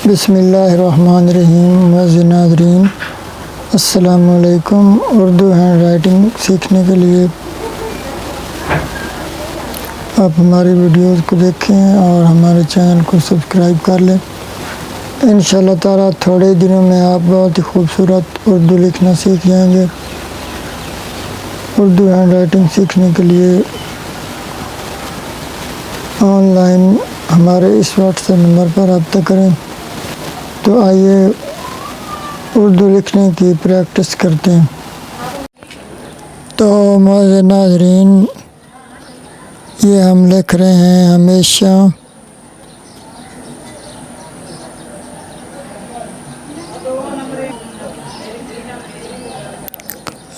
بسم اللہ الرحمن الرحیم۔ معزز ناظرین السلام علیکم۔ اردو ہینڈ رائٹنگ سیکھنے کے لیے آپ ہماری ویڈیوز کو دیکھیں اور ہمارے چینل کو سبسکرائب کر لیں۔ انشاءاللہ تعالیٰ تھوڑے دنوں میں آپ بہت ہی خوبصورت اردو لکھنا سیکھ جائیں گے۔ اردو ہینڈ رائٹنگ سیکھنے کے لیے آن لائن ہمارے اس واٹس ایپ نمبر پر رابطہ کریں۔ تو آئیے اردو لکھنے کی پریکٹس کرتے ہیں۔ تو معزز ناظرین، یہ ہم لکھ رہے ہیں ہمیشہ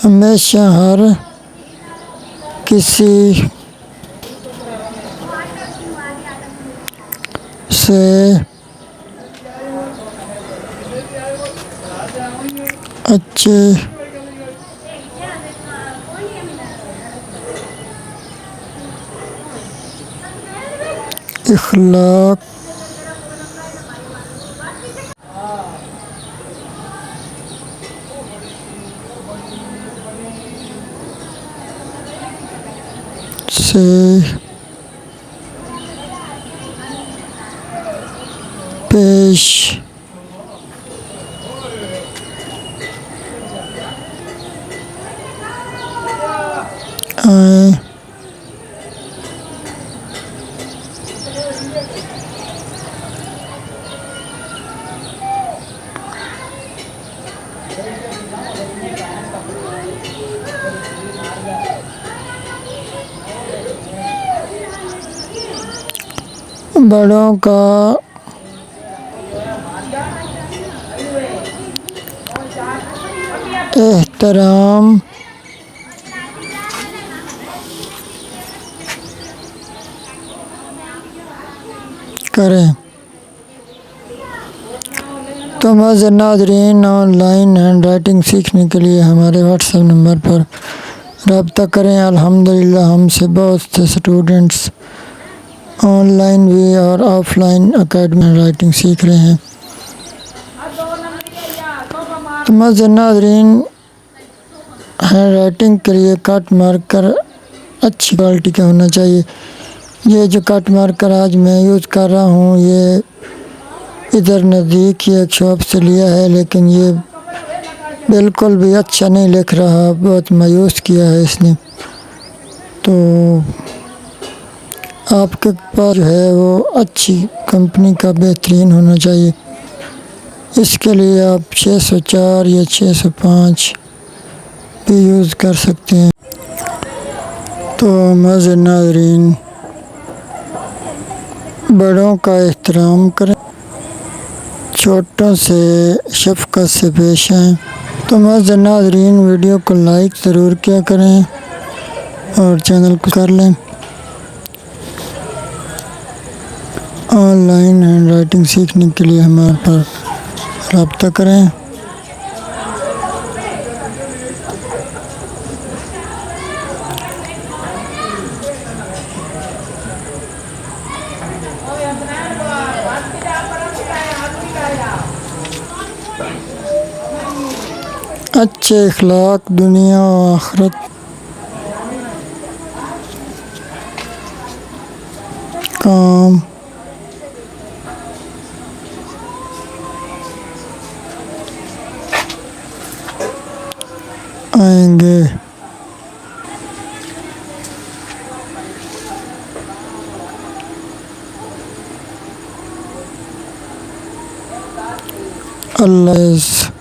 ہمیشہ ہر کسی سے اچھے اخلاق سے پیش آئیں۔ بڑوں کا احترام کریں۔ تو معزز ناظرین، آن لائن ہینڈ رائٹنگ سیکھنے کے لیے ہمارے واٹس ایپ نمبر پر رابطہ کریں۔ الحمدللہ ہم سے بہت سے اسٹوڈنٹس آن لائن بھی اور of line academy hand writing سیکھ رہے ہیں۔ تو معزز ناظرین، ہینڈ رائٹنگ کے لیے کٹ مارکر اچھی کوالٹی کا ہونا چاہیے۔ یہ جو کٹ مارکر آج میں یوز کر رہا ہوں، یہ ادھر نزدیک ہی ایک شاپ سے لیا ہے، لیکن یہ بالکل بھی اچھا نہیں لکھ رہا، بہت مایوس کیا ہے اس نے۔ تو آپ کے پاس جو ہے وہ اچھی کمپنی کا بہترین ہونا چاہیے۔ اس کے لیے آپ 604 یا 605 بھی یوز کر سکتے ہیں۔ تو معزز ناظرین، بڑوں کا احترام کریں، چھوٹوں سے شفقت سے پیش آئیں۔ تو معزز ناظرین، ویڈیو کو لائک ضرور کیا کریں اور چینل کو کر لیں۔ آن لائن ہینڈ رائٹنگ سیکھنے کے لیے ہمارے پر رابطہ کریں۔ اچھے اخلاق دنیا و آخرت کام آئیں گے۔ اللہ حافظ۔